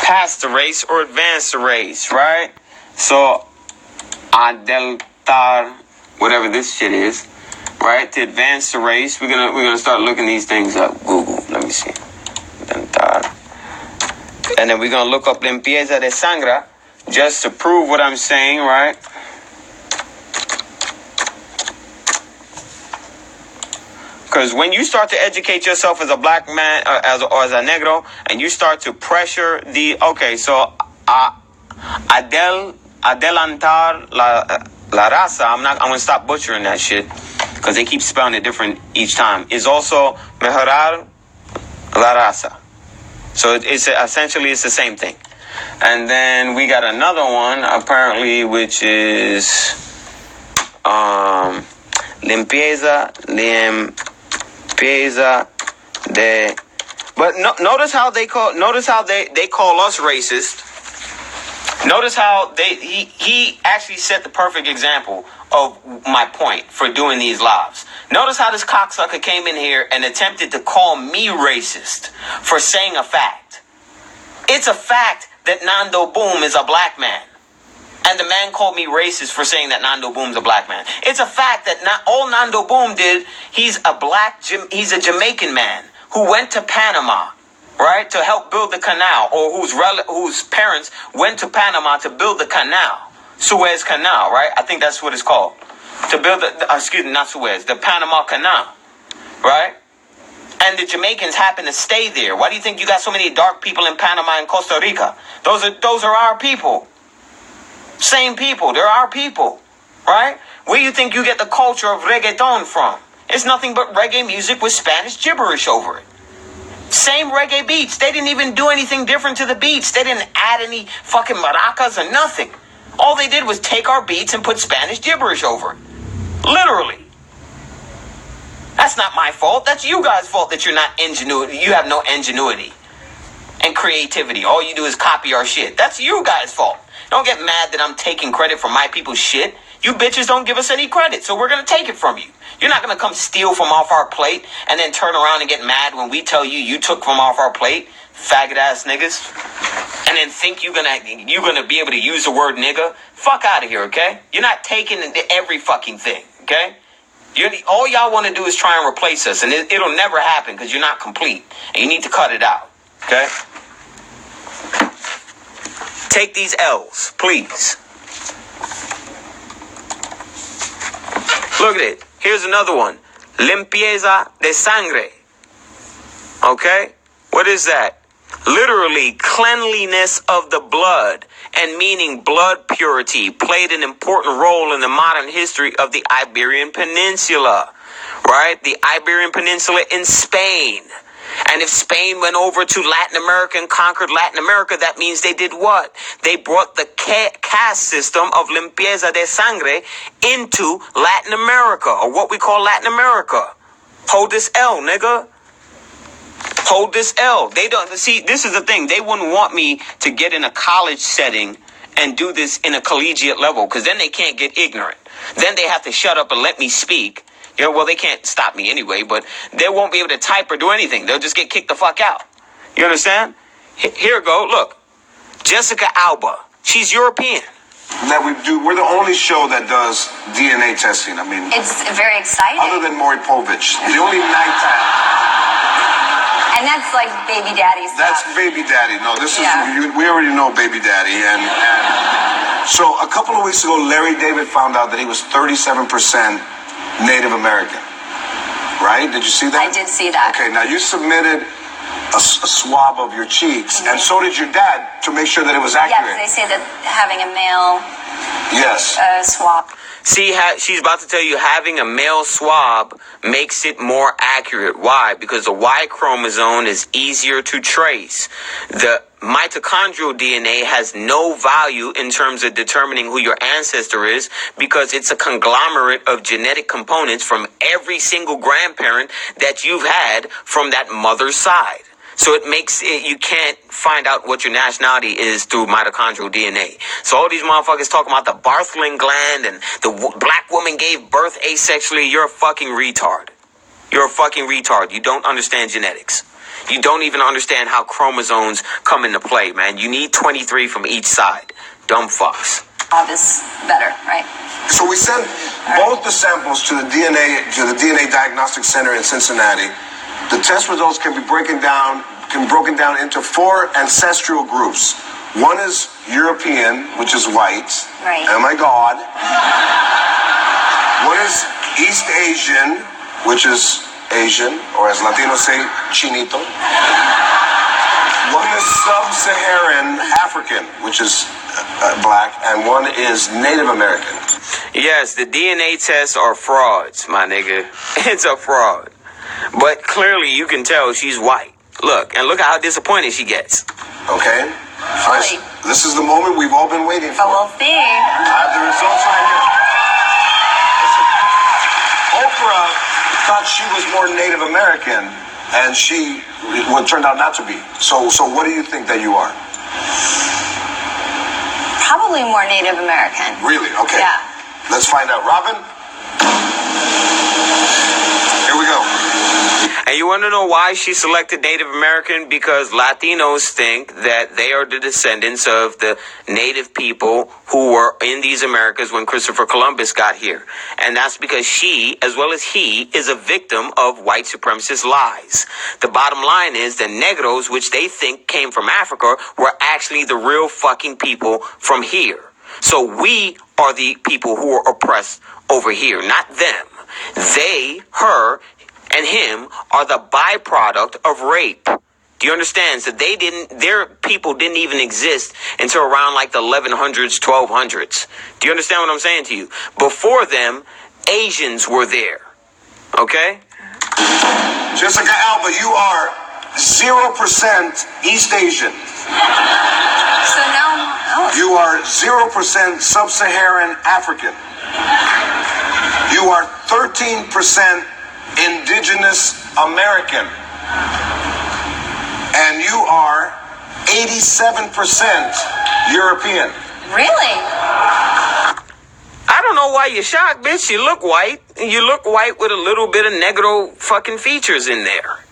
pass the race or advance the race, right? So, adeltar, whatever this shit is, right? To advance the race, we're gonna start looking these things up. Google, let me see. Adeltar. And then we're gonna look up limpieza de sangre just to prove what I'm saying, right? Because when you start to educate yourself as a black man or as a negro, and you start to pressure so adelantar la raza, I'm gonna stop butchering that shit because they keep spelling it different each time. Is also mejorar la raza. So it's essentially the same thing. And then we got another one apparently, which is limpieza de. But notice how they call us racist. Notice how he actually set the perfect example of my point for doing these lives. Notice how this cocksucker came in here and attempted to call me racist for saying a fact. It's a fact that Nando Boom is a black man. And the man called me racist for saying that Nando Boom's a black man. It's a fact that not all Nando Boom did, he's a Jamaican man who went to Panama, right, to help build the canal, or whose parents went to Panama to build the canal, Suez Canal, right? I think that's what it's called. To build the Panama Canal, right? And the Jamaicans happen to stay there. Why do you think you got so many dark people in Panama and Costa Rica? Those are our people. Same people. They're our people, right? Where do you think you get the culture of reggaeton from? It's nothing but reggae music with Spanish gibberish over it. Same reggae beats. They didn't even do anything different to the beats. They didn't add any fucking maracas or nothing. All they did was take our beats and put Spanish gibberish over it. Literally. That's not my fault. That's you guys' fault that you're not ingenuity. You have no ingenuity and creativity. All you do is copy our shit. That's you guys' fault. Don't get mad that I'm taking credit for my people's shit. You bitches don't give us any credit, so we're going to take it from you. You're not going to come steal from off our plate and then turn around and get mad when we tell you took from off our plate, faggot ass niggas, and then think you're gonna be able to use the word nigga. Fuck out of here, okay? You're not taking every fucking thing, okay? All y'all want to do is try and replace us, and it'll never happen because you're not complete, and you need to cut it out, okay? Take these L's, please. Look at it. Here's another one. Limpieza de sangre. Okay? What is that? Literally, cleanliness of the blood, and meaning blood purity played an important role in the modern history of the Iberian Peninsula. Right? The Iberian Peninsula in Spain. And if Spain went over to Latin America and conquered Latin America, that means they did what? They brought the caste system of limpieza de sangre into Latin America, or what we call Latin America. Hold this L, nigga. Hold this L. They don't see. This is the thing. They wouldn't want me to get in a college setting and do this in a collegiate level, because then they can't get ignorant. Then they have to shut up and let me speak. Yeah, well, they can't stop me anyway, but they won't be able to type or do anything. They'll just get kicked the fuck out. You understand? Here go. Look. Jessica Alba. She's European. We're the only show that does DNA testing. I mean, it's very exciting. Other than Maury Povich. The only nighttime. And that's like baby daddy stuff. That's baby daddy. No, this is, we already know baby daddy. And so a couple of weeks ago, Larry David found out that he was 37% Native American, right? Did you see that? I did see that. Okay, now you submitted a swab of your cheeks, and so did your dad, to make sure that it was accurate. Yes, they say that having a male swab. See, she's about to tell you having a male swab makes it more accurate. Why? Because the Y chromosome is easier to trace. The mitochondrial DNA has no value in terms of determining who your ancestor is, because it's a conglomerate of genetic components from every single grandparent that you've had from that mother's side. So it makes it, you can't find out what your nationality is through mitochondrial DNA. So all these motherfuckers talking about the Bartholin gland and the black woman gave birth asexually. You're a fucking retard. You're a fucking retard. You don't understand genetics. You don't even understand how chromosomes come into play, man. You need 23 from each side. Dumb fucks. Is better, right? So we sent both the samples to the DNA Diagnostic Center in Cincinnati. The test results can be broken down into 4 ancestral groups. One is European, which is white. Right. Oh my God. One is East Asian, which is Asian, or as Latinos say, chinito. One is Sub-Saharan African, which is black, and one is Native American. Yes, the DNA tests are frauds, my nigga. It's a fraud. But clearly you can tell she's white. Look, and look at how disappointed she gets. Okay? Really? This is the moment we've all been waiting for. But we'll see. I have the results right here. Listen, Oprah thought she was more Native American, and she turned out not to be. So what do you think that you are? Probably more Native American. Really? Okay. Yeah. Let's find out. Robin? Here we go. And you want to know why she selected Native American? Because Latinos think that they are the descendants of the native people who were in these Americas when Christopher Columbus got here. And that's because she, as well as he, is a victim of white supremacist lies. The bottom line is the negroes, which they think came from Africa, were actually the real fucking people from here. So we are the people who are oppressed over here, not them. They, her, and him are the byproduct of rape. Do you understand? So their people didn't even exist until around like the 1100s, 1200s. Do you understand what I'm saying to you? Before them, Asians were there. Okay? Jessica Alba, you are 0% East Asian. So now, You are 0% Sub-Saharan African. You are 13% Indigenous American. And you are 87% European. really? I don't know why you're shocked, bitch. You look white. You look white with a little bit of negro fucking features in there.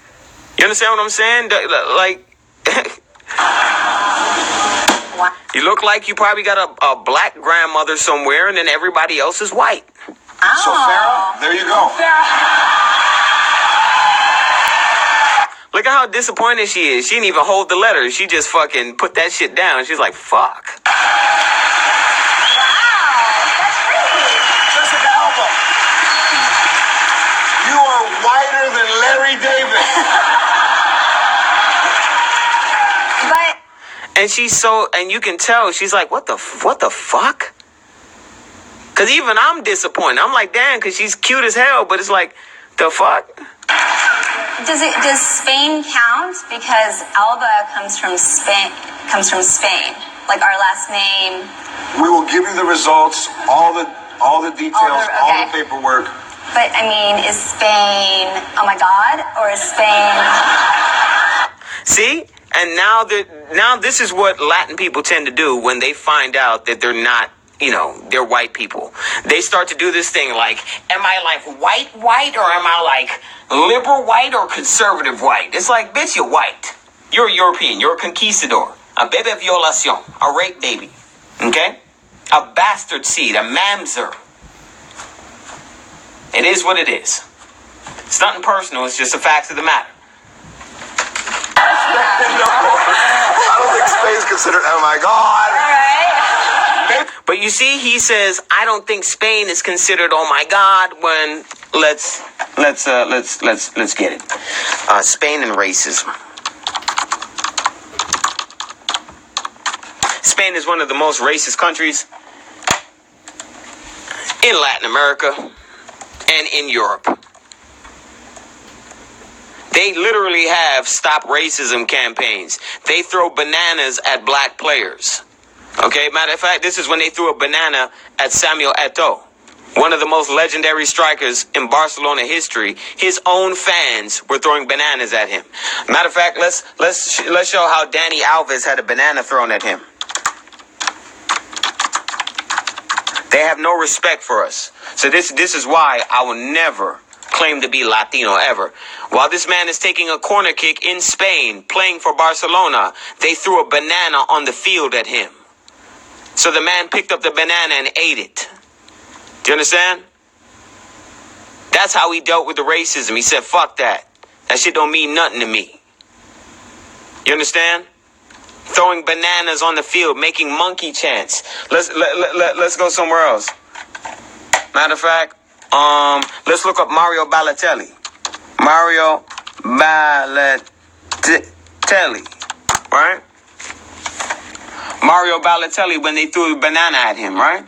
You understand what I'm saying? Like, What? you look like you probably got a black grandmother somewhere and then everybody else is white. Oh. So Farrah, there you go. Look at how disappointed she is. She didn't even hold the letter. She just fucking put that shit down. She's like, fuck. Jessica Alba, you are whiter than Larry David. But And she's so, and you can tell, she's like, what the fuck? Because even I'm disappointed. I'm like, damn, because she's cute as hell, but it's like, the fuck? does Spain count? Because Alba comes from Spain. Like our last name. We will give you the results, all the details, all the paperwork. But I mean, is Spain? Oh my God! Or is Spain? See? And now this is what Latin people tend to do when they find out that they're not, they're white people. They start to do this thing like, am I like white or am I like liberal white or conservative white? It's like, bitch, you're white. You're European. You're a conquistador. A bebe violación. A rape baby. Okay? A bastard seed. A mamzer. It is what it is. It's nothing personal. It's just the facts of the matter. I don't think Spain's considered. Oh my God! All right. But you see, he says, I don't think Spain is considered. Oh my God! When let's get it. Spain and racism. Spain is one of the most racist countries in Latin America and in Europe. They literally have stop racism campaigns. They throw bananas at black players. Okay, matter of fact, this is when they threw a banana at Samuel Eto'o, one of the most legendary strikers in Barcelona history. His own fans were throwing bananas at him. Matter of fact, let's show how Dani Alves had a banana thrown at him. They have no respect for us. So this is why I will never claim to be Latino ever. While this man is taking a corner kick in Spain, playing for Barcelona, they threw a banana on the field at him. So the man picked up the banana and ate it. Do you understand? That's how he dealt with the racism. He said, fuck that. That shit don't mean nothing to me. You understand? Throwing bananas on the field, making monkey chants. Let's go somewhere else. Matter of fact, let's look up Mario Balotelli. Mario Balotelli, right? Mario Balotelli when they threw a banana at him, right?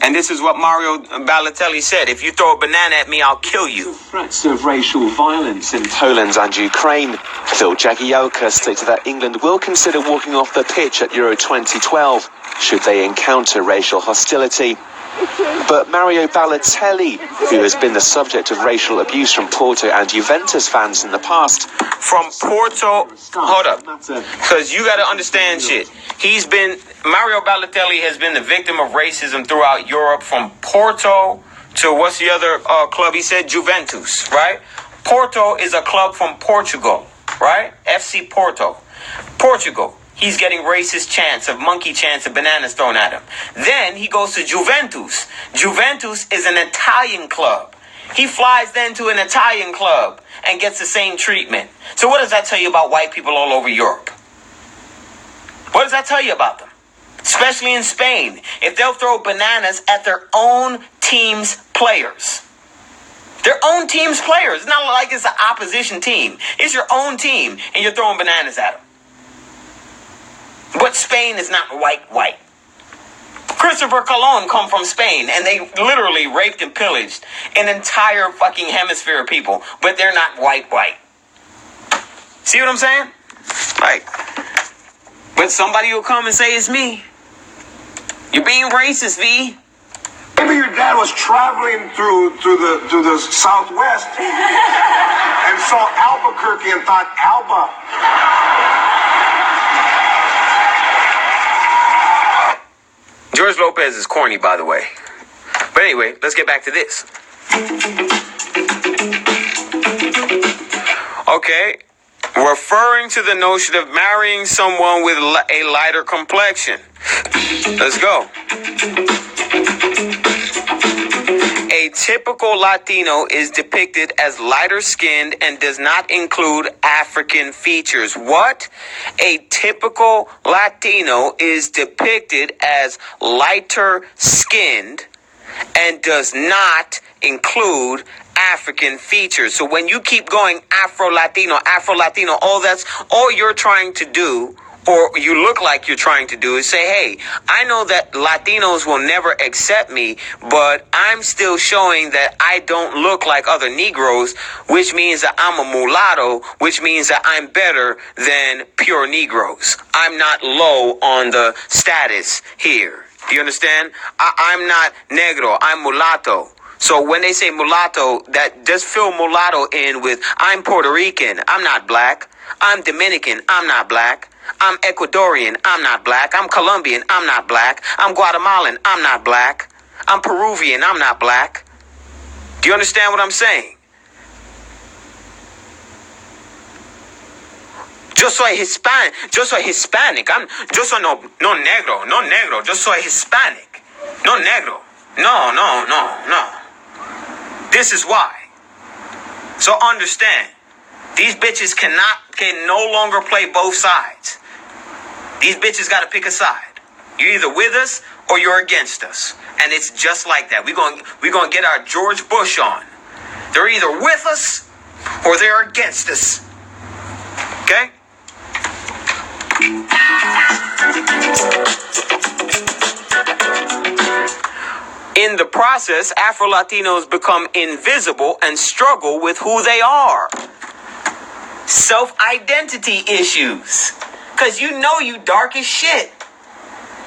And this is what Mario Balotelli said. If you throw a banana at me, I'll kill you. Threats of racial violence in Poland and Ukraine. Phil Jagielka stated that England will consider walking off the pitch at Euro 2012 should they encounter racial hostility. But Mario Balotelli, who has been the subject of racial abuse from Porto and Juventus fans in the past. From Porto, hold up, because you got to understand shit. Mario Balotelli has been the victim of racism throughout Europe, from Porto to what's the other club? He said Juventus, right? Porto is a club from Portugal, right? FC Porto, Portugal. He's getting racist chants of monkey chants of bananas thrown at him. Then he goes to Juventus. Juventus is an Italian club. He flies then to an Italian club and gets the same treatment. So what does that tell you about white people all over Europe? What does that tell you about them? Especially in Spain. If they'll throw bananas at their own team's players. Their own team's players. It's not like it's an opposition team. It's your own team and you're throwing bananas at them. But Spain is not white. Christopher Colon come from Spain, and they literally raped and pillaged an entire fucking hemisphere of people, but they're not white. See what I'm saying? Like, but somebody will come and say it's me. You're being racist, V. Maybe your dad was traveling through the Southwest and saw Albuquerque and thought Alba. George Lopez is corny, by the way. But anyway, let's get back to this. Okay. Referring to the notion of marrying someone with a lighter complexion. Let's go. A typical Latino is depicted as lighter skinned and does not include African features. What? A typical Latino is depicted as lighter skinned and does not include African features. So when you keep going Afro-Latino, all you're trying to do, or you look like you're trying to do, is say, hey, I know that Latinos will never accept me, but I'm still showing that I don't look like other Negroes, which means that I'm a mulatto, which means that I'm better than pure Negroes. I'm not low on the status here. Do you understand? I'm not negro, I'm mulatto. So when they say mulatto, that just fill mulatto in with, I'm Puerto Rican, I'm not black. I'm Dominican, I'm not black. I'm Ecuadorian, I'm not black. I'm Colombian, I'm not black. I'm Guatemalan, I'm not black. I'm Peruvian, I'm not black. Do you understand what I'm saying? Yo soy Hispanic. Yo soy Hispanic. Yo soy no negro. Yo soy Hispanic. No negro. No. This is why. So understand. These bitches can no longer play both sides. These bitches got to pick a side. You're either with us or you're against us. And it's just like that. We're going to get our George Bush on. They're either with us or they're against us. Okay? In the process, Afro-Latinos become invisible and struggle with who they are. Self-identity issues. Because you know you dark as shit.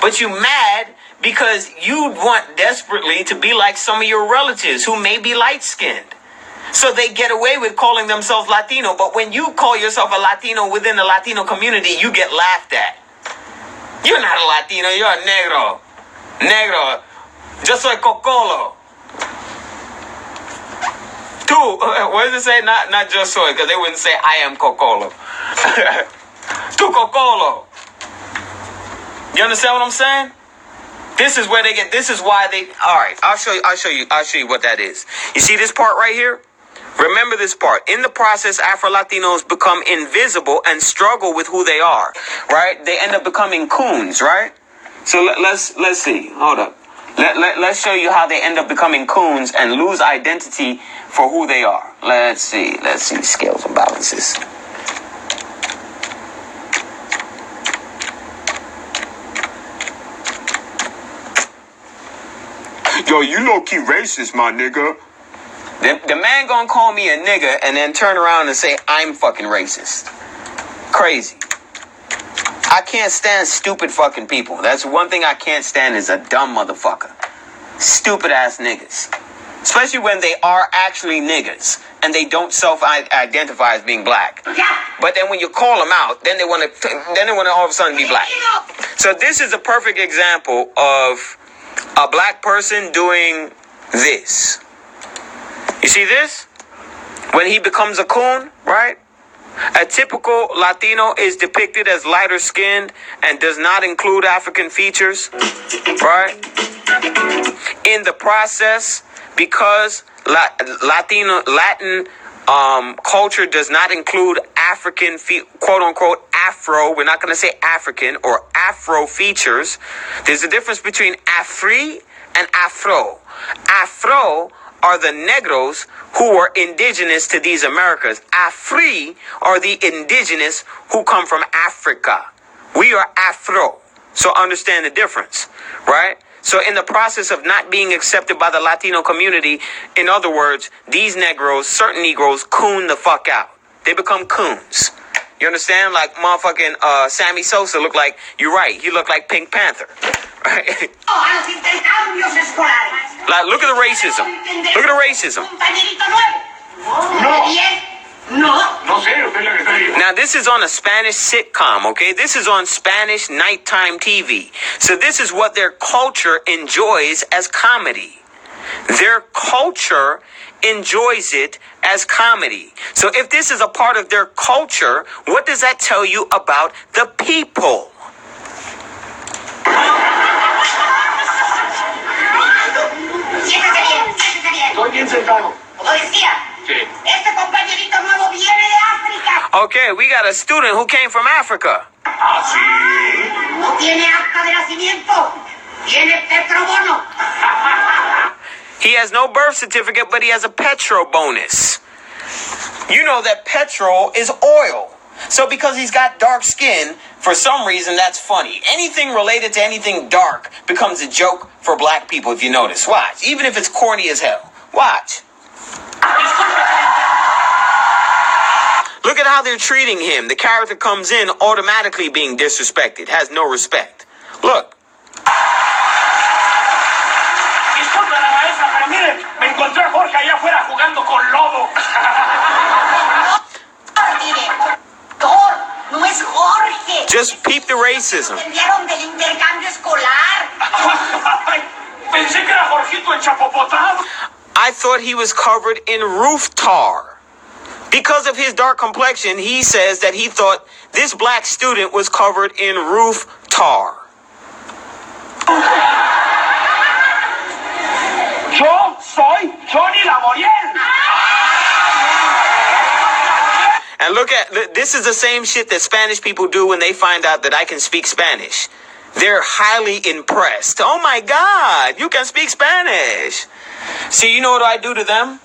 But you mad because you want desperately to be like some of your relatives who may be light-skinned. So they get away with calling themselves Latino. But when you call yourself a Latino within the Latino community, you get laughed at. You're not a Latino, you're a negro. Negro. Yo soy cocolo. What does it say? Not just soy, because they wouldn't say I am Cocolo. Tu Cocolo. You understand what I'm saying? This is where they get. This is why they. All right, I'll show you what that is. You see this part right here? Remember this part. In the process, Afro-Latinos become invisible and struggle with who they are. Right? They end up becoming coons. Right? So let's see. Hold up. Let's show you how they end up becoming coons and lose identity for who they are. Let's see. Scales and balances. Yo, you low-key racist, my nigga. The man gonna call me a nigga and then turn around and say I'm fucking racist. Crazy. I can't stand stupid fucking people. That's one thing I can't stand is a dumb motherfucker. Stupid ass niggas. Especially when they are actually niggas and they don't self-identify as being black. But then when you call them out, then they want to all of a sudden be black. So this is a perfect example of a black person doing this. You see this? When he becomes a coon, right? A typical Latino is depicted as lighter skinned and does not include African features, right? In the process, because Latin culture does not include African, quote unquote, Afro. We're not going to say African or Afro features. There's a difference between Afri and Afro. Afro are the negroes who are indigenous to these Americas. Afri are the indigenous who come from Africa. We are Afro. So understand the difference, right? So in the process of not being accepted by the Latino community, in other words, these negroes, certain negroes, coon the fuck out. They become coons. You understand? Like motherfucking Sammy Sosa looked like, you're right, he looked like Pink Panther. Right? Like, look at the racism. Look at the racism. Now, this is on a Spanish sitcom, okay? This is on Spanish nighttime TV. So this is what their culture enjoys as comedy. Their culture enjoys it as comedy. So if this is a part of their culture, what does that tell you about the people? Okay, we got a student who came from Africa. He has no birth certificate, but he has a petro bonus. You know that petrol is oil. So because he's got dark skin, for some reason that's funny. Anything related to anything dark becomes a joke for black people, if you notice. Watch. Even if it's corny as hell. Watch. Look at how they're treating him. The character comes in automatically being disrespected. Has no respect. Look. Just peep the racism. I thought he was covered in roof tar. Because of his dark complexion, he says that he thought this black student was covered in roof tar. Yo soy Johnny Laboriel. And look at, this is the same shit that Spanish people do when they find out that I can speak Spanish. They're highly impressed. Oh my God, you can speak Spanish. See, you know what I do to them?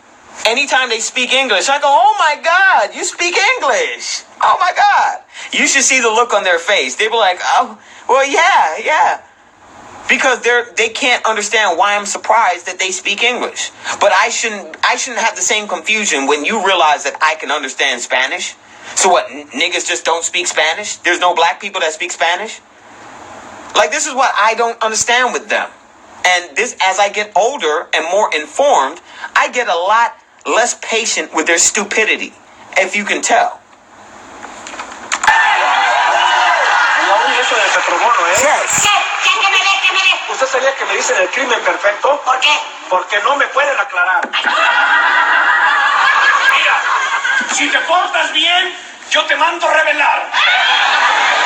Anytime they speak English, I go, oh my God, you speak English. Oh my God. You should see the look on their face. They be like, oh, well, yeah. Because they can't understand why I'm surprised that they speak English. But I shouldn't have the same confusion when you realize that I can understand Spanish. So what, niggas just don't speak Spanish? There's no black people that speak Spanish? Like, this is what I don't understand with them. And this, as I get older and more informed, I get a lot less patient with their stupidity, if you can tell. Yes. ¿Usted sabía que me dicen el crimen perfecto? ¿Por qué? Porque no me pueden aclarar. Si te portas bien, yo te mando revelar.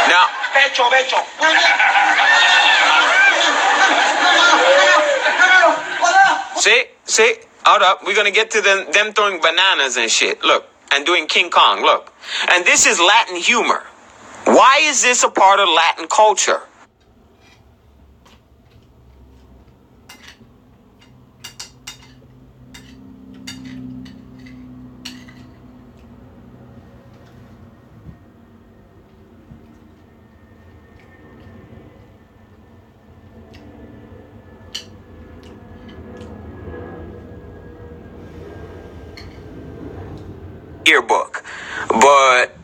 Now, Becho, becho. see, hold up. We're gonna get to them throwing bananas and shit. Look, and doing King Kong. Look, and this is Latin humor. Why is this a part of Latin culture? Yearbook, but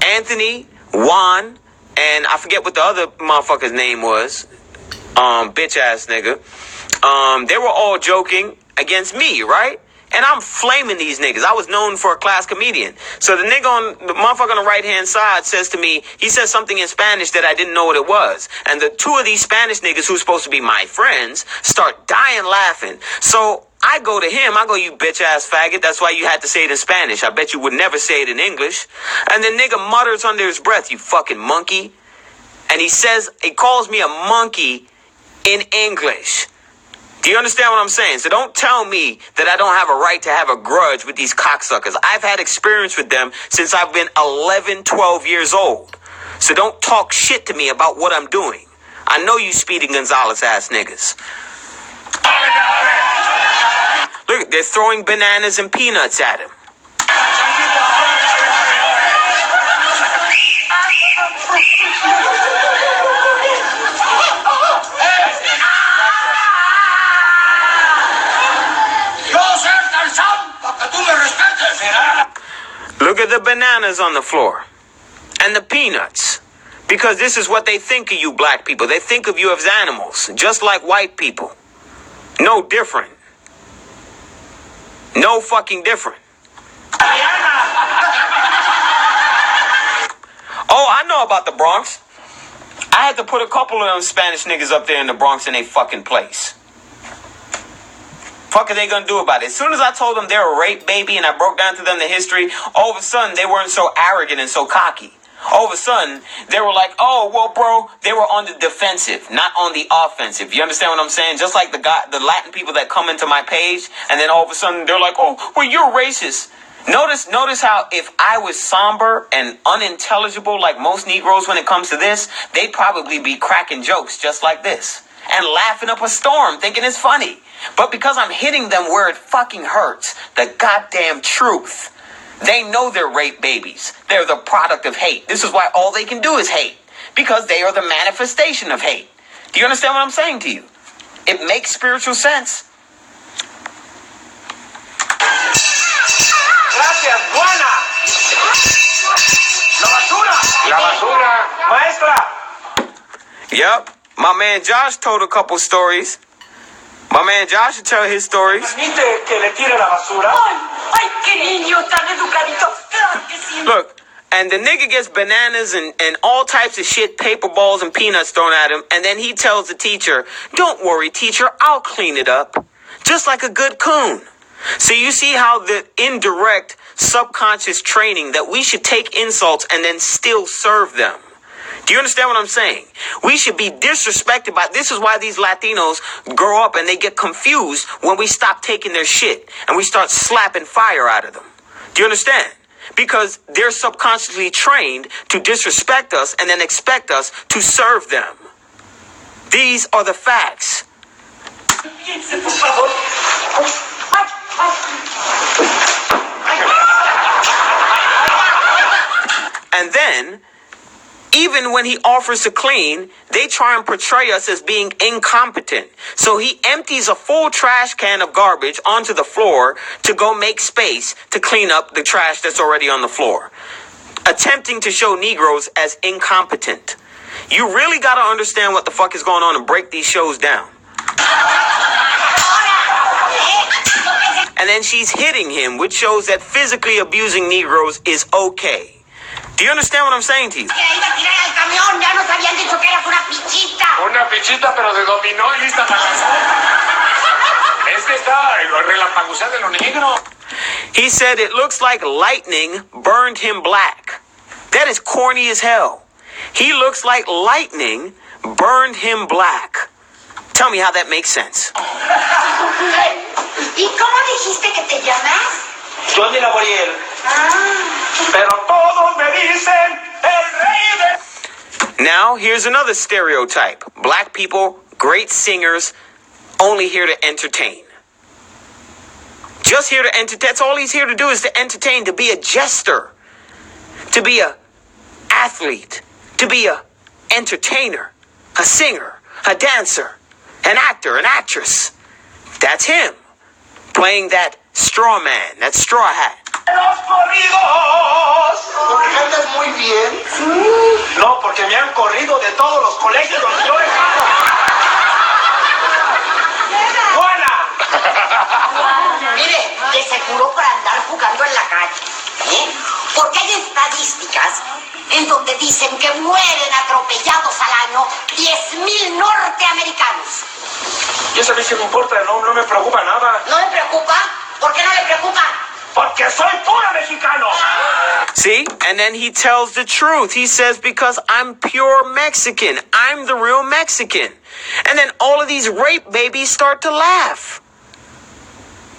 Anthony, Juan, and I forget what the other motherfucker's name was, bitch ass nigga, they were all joking against me, right? And I'm flaming these niggas. I was known for a class comedian. So the nigga on the motherfucker on the right hand side says to me, he says something in Spanish that I didn't know what it was. And the two of these Spanish niggas who's supposed to be my friends start dying laughing. So I go to him, I go, you bitch ass faggot, that's why you had to say it in Spanish. I bet you would never say it in English. And the nigga mutters under his breath, you fucking monkey. And he says, he calls me a monkey in English. Do you understand what I'm saying? So don't tell me that I don't have a right to have a grudge with these cocksuckers. I've had experience with them since I've been 11, 12 years old. So don't talk shit to me about what I'm doing. I know you Speedy Gonzalez ass niggas. Look, they're throwing bananas and peanuts at him. Look at the bananas on the floor and the peanuts, because this is what they think of you black people. They think of you as animals, just like white people. No different. No fucking different. Oh, I know about the Bronx. I had to put a couple of them Spanish niggas up there in the Bronx in a fucking place. Fuck are they gonna do about it? As soon as I told them they're a rape baby and I broke down to them the history, all of a sudden they weren't so arrogant and so cocky. All of a sudden they were like, oh, well, bro, they were on the defensive, not on the offensive. You understand what I'm saying? Just like the Latin people that come into my page and then all of a sudden they're like, oh, well, you're racist. Notice how if I was somber and unintelligible like most Negroes when it comes to this, they'd probably be cracking jokes just like this and laughing up a storm thinking it's funny. But because I'm hitting them where it fucking hurts, the goddamn truth, they know they're rape babies. They're the product of hate. This is why all they can do is hate, because they are the manifestation of hate. Do you understand what I'm saying to you? It makes spiritual sense. Gracias, Juana. La basura. Maestra. Yep. My man Josh told a couple stories. My man Josh should tell his stories. ¿Permite que le tire la basura? Ay, qué niño tan educadito. Claro que sí. Look, and the nigga gets bananas and all types of shit, paper balls and peanuts thrown at him. And then he tells the teacher, don't worry, teacher, I'll clean it up. Just like a good coon. So you see how the indirect subconscious training that we should take insults and then still serve them. Do you understand what I'm saying? We should be disrespected by... This is why these Latinos grow up and they get confused when we stop taking their shit and we start slapping fire out of them. Do you understand? Because they're subconsciously trained to disrespect us and then expect us to serve them. These are the facts. And then... even when he offers to clean, they try and portray us as being incompetent. So he empties a full trash can of garbage onto the floor to go make space to clean up the trash that's already on the floor, attempting to show Negroes as incompetent. You really got to understand what the fuck is going on and break these shows down. And then she's hitting him, which shows that physically abusing Negroes is okay. Do you understand what I'm saying to you? Una pichita, pero de dominó y lista para lanzar. Es que está relampagueando los negros. He said it looks like lightning burned him black. That is corny as hell. He looks like lightning burned him black. Tell me how that makes sense. ¿Y cómo dijiste que te llamas? Johnny Laboriel. Pero todos me dicen el rey de... Now, here's another stereotype. Black people, great singers, only here to entertain. Just here to entertain. That's all he's here to do is to entertain, to be a jester, to be a athlete, to be a entertainer, a singer, a dancer, an actor, an actress. That's him playing that straw man, that straw hat. Los corridos. Porque cantas muy bien. No, porque me han corrido de todos los colegios donde yo he estado. ¡Juana! Mire, de seguro para andar jugando en la calle. Porque hay estadísticas en donde dicen que mueren atropellados al año 10,000 norteamericanos. Y eso a mí sí me importa, no me preocupa nada. ¿No le preocupa? ¿Por qué no le preocupa? Porque soy puro mexicano. See? And then he tells the truth. He says, because I'm pure Mexican. I'm the real Mexican. And then all of these rape babies start to laugh.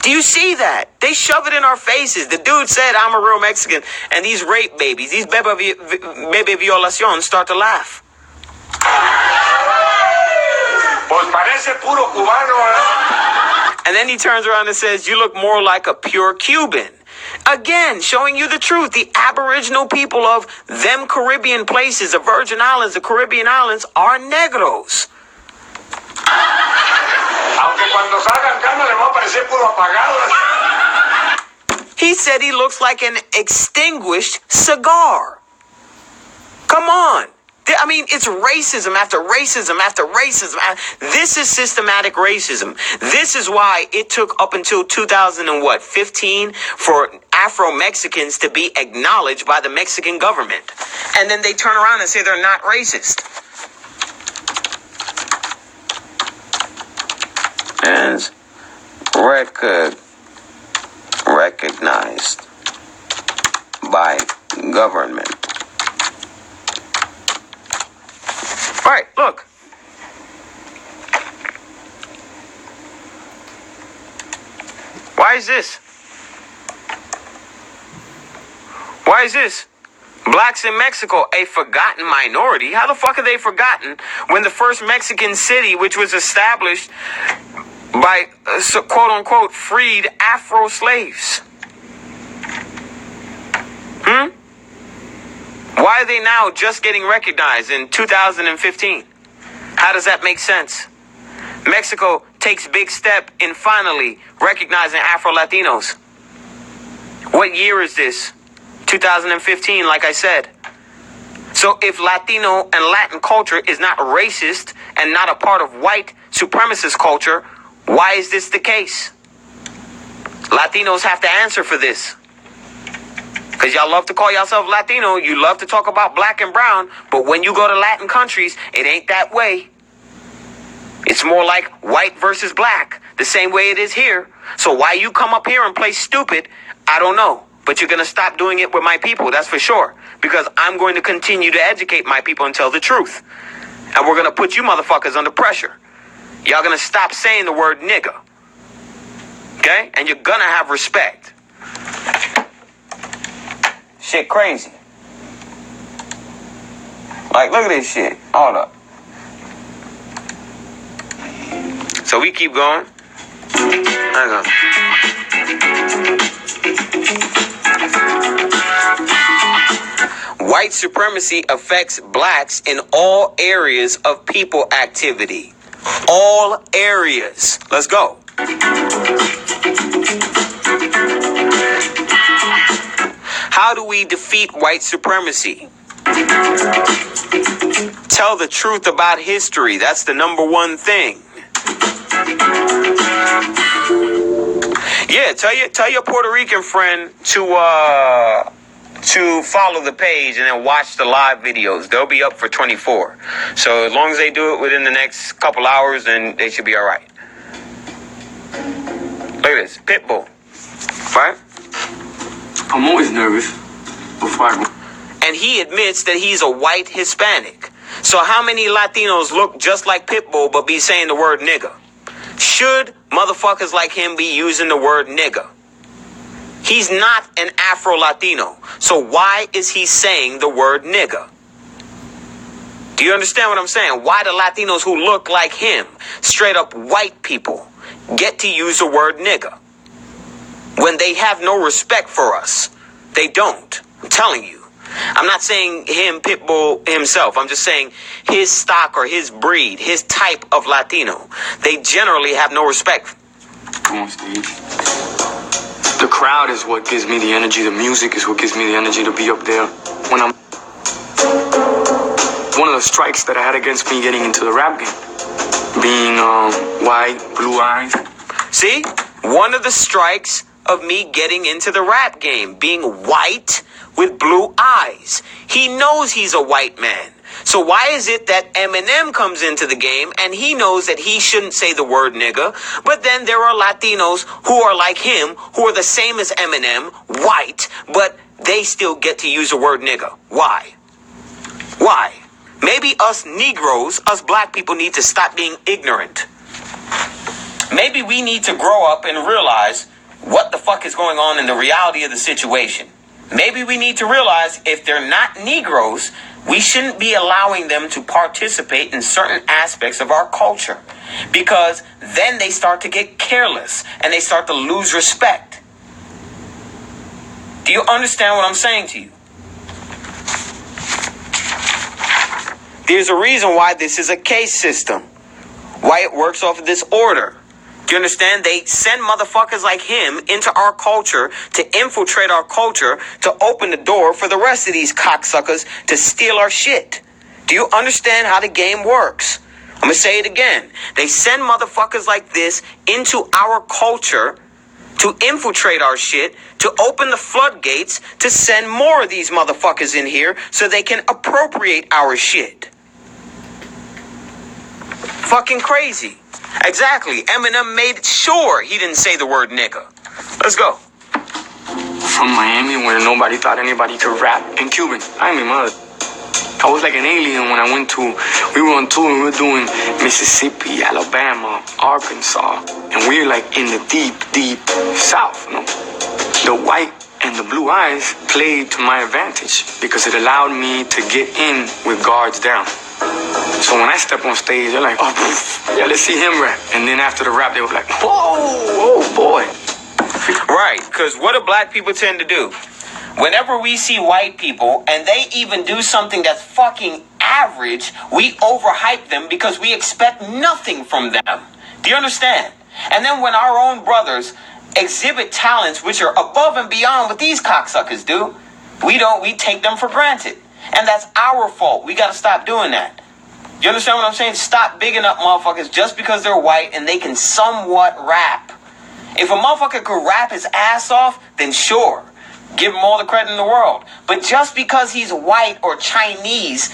Do you see that? They shove it in our faces. The dude said, I'm a real Mexican. And these rape babies, these bebe violación start to laugh. Pues parece puro cubano, And then he turns around and says, you look more like a pure Cuban. Again, showing you the truth. The Aboriginal people of them Caribbean places, the Virgin Islands, the Caribbean Islands, are negroes. Aunque cuando salgan canas le va a parecer puro apagado. He said he looks like an extinguished cigar. Come on. I mean, it's racism after racism after racism. This is systematic racism. This is why it took up until 2015 for Afro-Mexicans to be acknowledged by the Mexican government. And then they turn around and say they're not racist. As recognized by government. All right, look. Why is this? Why is this? Blacks in Mexico, a forgotten minority. How the fuck are they forgotten when the first Mexican city, which was established by quote unquote freed Afro slaves? Why are they now just getting recognized in 2015? How does that make sense? Mexico takes big step in finally recognizing Afro-Latinos. What year is this? 2015, like I said. So if Latino and Latin culture is not racist and not a part of white supremacist culture, why is this the case? Latinos have to answer for this. Because y'all love to call yourself Latino. You love to talk about black and brown. But when you go to Latin countries, it ain't that way. It's more like white versus black. The same way it is here. So why you come up here and play stupid, I don't know. But you're going to stop doing it with my people. That's for sure. Because I'm going to continue to educate my people and tell the truth. And we're going to put you motherfuckers under pressure. Y'all going to stop saying the word nigga. Okay? And you're going to have respect. Shit crazy. Like, look at this shit. Hold up. So we keep going. Hang on. White supremacy affects blacks in all areas of people activity. All areas. Let's go. How do we defeat white supremacy? Tell the truth about history. That's the number one thing. Yeah, tell your Puerto Rican friend to follow the page and then watch the live videos. They'll be up for 24. So as long as they do it within the next couple hours, then they should be all right. Look at this, Pitbull, right? I'm always nervous before I go. And he admits that he's a white Hispanic. So how many Latinos look just like Pitbull but be saying the word nigga? Should motherfuckers like him be using the word nigga? He's not an Afro-Latino. So why is he saying the word nigga? Do you understand what I'm saying? Why do Latinos who look like him, straight up white people, get to use the word nigga when they have no respect for us? They don't. I'm telling you. I'm not saying him, Pitbull himself. I'm just saying his stock or his breed, his type of Latino. They generally have no respect. Come on, Steve. The crowd is what gives me the energy. The music is what gives me the energy to be up there. When I'm... One of the strikes that I had against me getting into the rap game, being white, blue eyes. See? One of the strikes of me getting into the rap game, being white with blue eyes. He knows he's a white man. So why is it that Eminem comes into the game and he knows that he shouldn't say the word nigga, but then there are Latinos who are like him, who are the same as Eminem, white, but they still get to use the word nigga? Why? Why? Maybe us negroes, us black people, need to stop being ignorant. Maybe we need to grow up and realize what the fuck is going on in the reality of the situation. Maybe we need to realize if they're not Negroes, we shouldn't be allowing them to participate in certain aspects of our culture, because then they start to get careless and they start to lose respect. Do you understand what I'm saying to you? There's a reason why this is a case system, why it works off of this order. Do you understand? They send motherfuckers like him into our culture to infiltrate our culture, to open the door for the rest of these cocksuckers to steal our shit. Do you understand how the game works? I'm going to say it again. They send motherfuckers like this into our culture to infiltrate our shit, to open the floodgates, to send more of these motherfuckers in here so they can appropriate our shit. Fucking crazy. Exactly. Eminem made sure he didn't say the word nigga. Let's go. From Miami, where nobody thought anybody could rap in Cuban. I mean, mother. I was like an alien when we were on tour and we were doing Mississippi, Alabama, Arkansas. And we were like in the deep, deep South, you know. The white and the blue eyes played to my advantage because it allowed me to get in with guards down. So when I step on stage, they're like, oh, yeah, let's see him rap. And then after the rap, they were like, whoa, boy. Right, because what do black people tend to do? Whenever we see white people, and they even do something that's fucking average, we overhype them because we expect nothing from them. Do you understand? And then when our own brothers exhibit talents which are above and beyond what these cocksuckers do, we take them for granted. And that's our fault. We got to stop doing that. You understand what I'm saying? Stop bigging up motherfuckers just because they're white and they can somewhat rap. If a motherfucker could rap his ass off, then sure, give him all the credit in the world. But just because he's white or Chinese...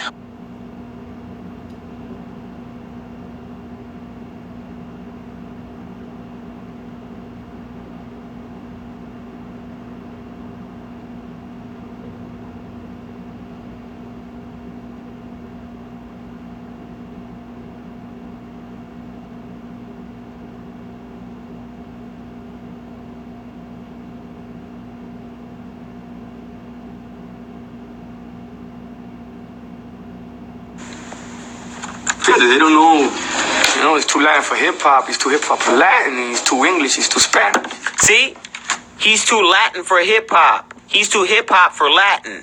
They don't know, you know, it's too Latin for hip-hop, it's too hip-hop for Latin, and it's too English, it's too Spanish. See? He's too Latin for hip-hop. He's too hip-hop for Latin.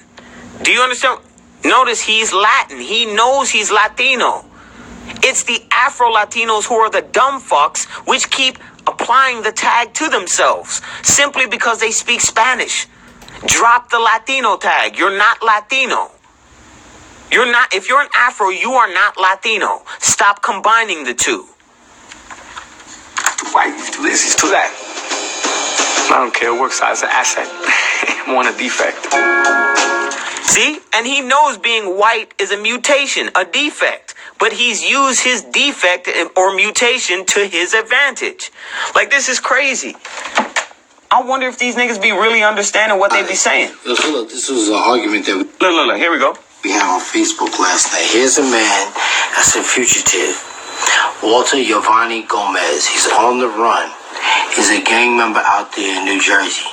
Do you understand? Notice he's Latin. He knows he's Latino. It's the Afro-Latinos who are the dumb fucks which keep applying the tag to themselves simply because they speak Spanish. Drop the Latino tag. You're not Latino. You're not. If you're an Afro, you are not Latino. Stop combining the two. Too white, it's too this, it's too that. I don't care. It works out as an asset. I want a defect. See? And he knows being white is a mutation, a defect. But he's used his defect or mutation to his advantage. Like, this is crazy. I wonder if these niggas be really understanding what they be saying. Look, this was an argument that Look, here we go. we had on Facebook last night. Here's a man that's a fugitive. Walter Giovanni Gomez. He's on the run. He's a gang member out there in New Jersey.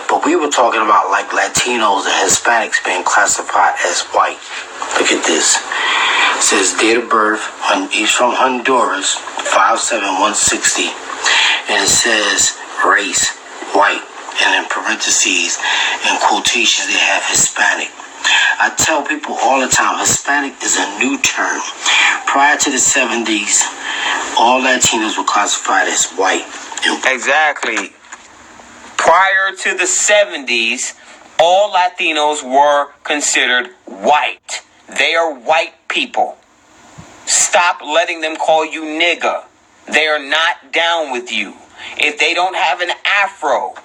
But we were talking about like Latinos and Hispanics being classified as white. Look at this. It says date of birth. He's from Honduras, 5'7", 160. And it says race, white. And in parentheses, in quotations, they have Hispanic. I tell people all the time, Hispanic is a new term. Prior to the 70s, all Latinos were classified as white. Exactly. Prior to the 70s, all Latinos were considered white. They are white people. Stop letting them call you nigga. They are not down with you. If they don't have an afro,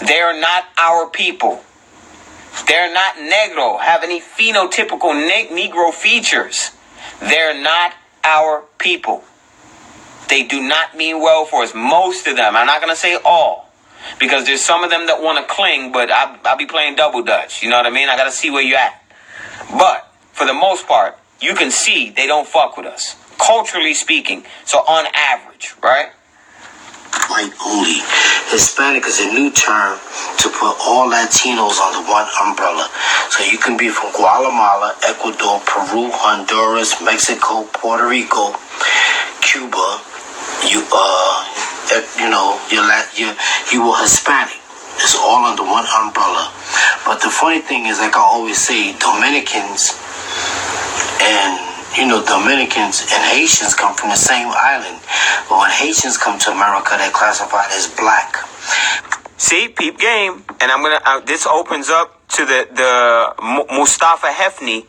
they are not our people. They're not negro, have any phenotypical negro features. They're not our people. They do not mean well for us. Most of them. I'm not going to say all. Because there's some of them that want to cling, but I'll be playing double dutch. You know what I mean? I got to see where you're at. But for the most part, you can see they don't fuck with us. Culturally speaking. So on average, right? White only. Hispanic is a new term to put all Latinos under one umbrella. So you can be from Guatemala, Ecuador, Peru, Honduras, Mexico, Puerto Rico, Cuba. You were Hispanic. It's all under one umbrella. But the funny thing is, like I always say, Dominicans and Haitians come from the same island. But when Haitians come to America, they're classified as black. See, peep game. And I'm gonna. This opens up to the Mustafa Hefni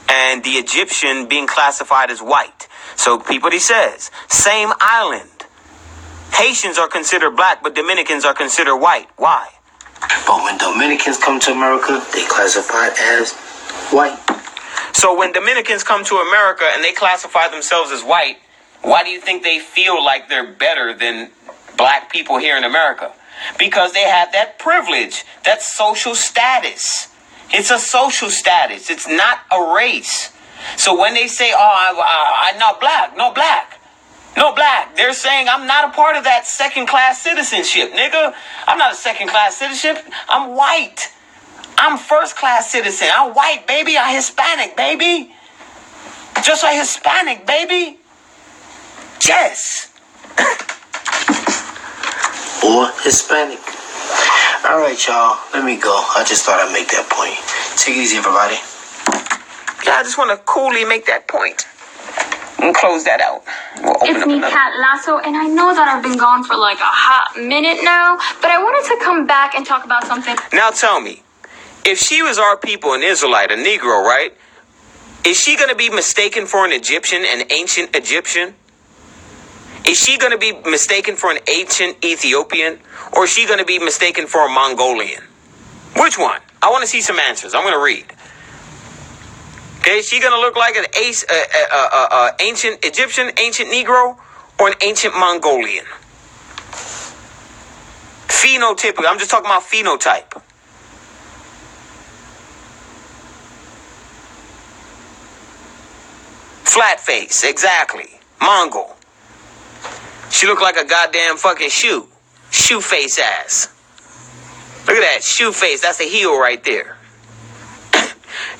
and the Egyptian being classified as white. So peep what he says. Same island. Haitians are considered black, but Dominicans are considered white. Why? But when Dominicans come to America, they classified as white. So when Dominicans come to America and they classify themselves as white, why do you think they feel like they're better than black people here in America? Because they have that privilege, that social status. It's a social status. It's not a race. So when they say, I'm not black, no black. They're saying I'm not a part of that second-class citizenship, nigga. I'm not a second-class citizenship. I'm white. I'm first-class citizen. I'm white, baby. I'm Hispanic, baby. Just like Hispanic, baby. Yes. Or Hispanic. All right, y'all. Let me go. I just thought I'd make that point. Take it easy, everybody. Yeah, I just want to coolly make that point. And close that out. It's me, Kat Lasso, and I know that I've been gone for like a hot minute now, but I wanted to come back and talk about something. Now tell me, if she was our people, an Israelite, a Negro, right? Is she going to be mistaken for an Egyptian, an ancient Egyptian? Is she going to be mistaken for an ancient Ethiopian? Or is she going to be mistaken for a Mongolian? Which one? I want to see some answers. I'm going to read. Okay, is she going to look like an ancient Egyptian, ancient Negro, or an ancient Mongolian? Phenotypically, I'm just talking about phenotype. Flat face, exactly. Mongol. She looked like a goddamn fucking shoe. Shoe face ass. Look at that, shoe face. That's a heel right there.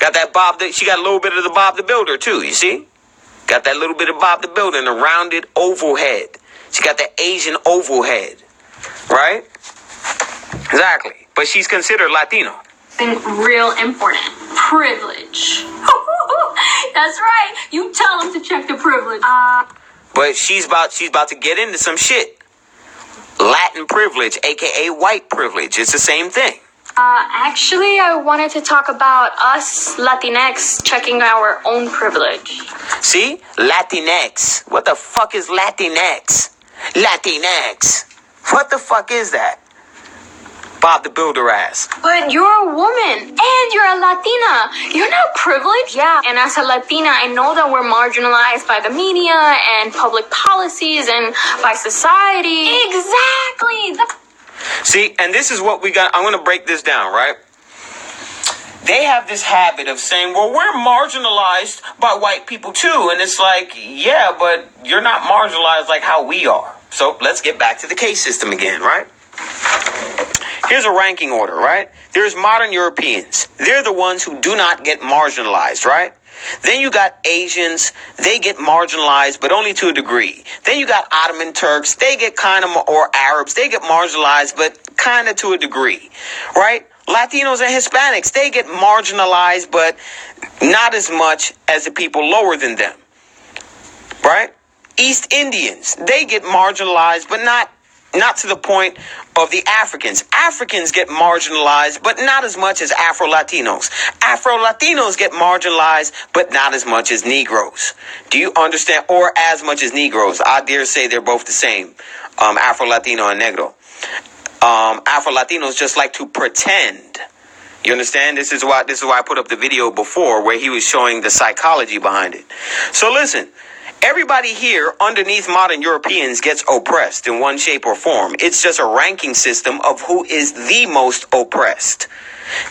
Got that Bob, she got a little bit of the Bob the Builder too, you see? Got that little bit of Bob the Builder and a rounded oval head. She got that Asian oval head, right? Exactly. But she's considered Latino. Real important. Privilege. That's right. You tell them to check the privilege. But she's about to get into some shit. Latin privilege, aka white privilege. It's the same thing. Actually, I wanted to talk about us Latinx checking our own privilege. See? Latinx. What the fuck is Latinx? Latinx. What the fuck is that? Bob the Builder ass. But you're a woman and you're a Latina. You're not privileged. Yeah, and as a Latina, I know that we're marginalized by the media and public policies and by society. Exactly. See, and this is what we got. I'm going to break this down, right? They have this habit of saying, well, we're marginalized by white people too. And it's like, yeah, but you're not marginalized like how we are. So let's get back to the case system again, right? Here's a ranking order, right? There's modern Europeans. They're the ones who do not get marginalized, right? Then you got Asians. They get marginalized, but only to a degree. Then you got Ottoman Turks. They get kind of, or Arabs. They get marginalized, but kind of to a degree, right? Latinos and Hispanics, they get marginalized, but not as much as the people lower than them, right? East Indians, they get marginalized, but not to the point of the Africans. Africans get marginalized, but not as much as Afro-Latinos. Afro-Latinos get marginalized, but not as much as Negroes. Do you understand? Or as much as Negroes. I dare say they're both the same, Afro-Latino and Negro. Afro-Latinos just like to pretend. You understand? This is why I put up the video before where he was showing the psychology behind it. So listen. Everybody here underneath modern Europeans gets oppressed in one shape or form. It's just a ranking system of who is the most oppressed.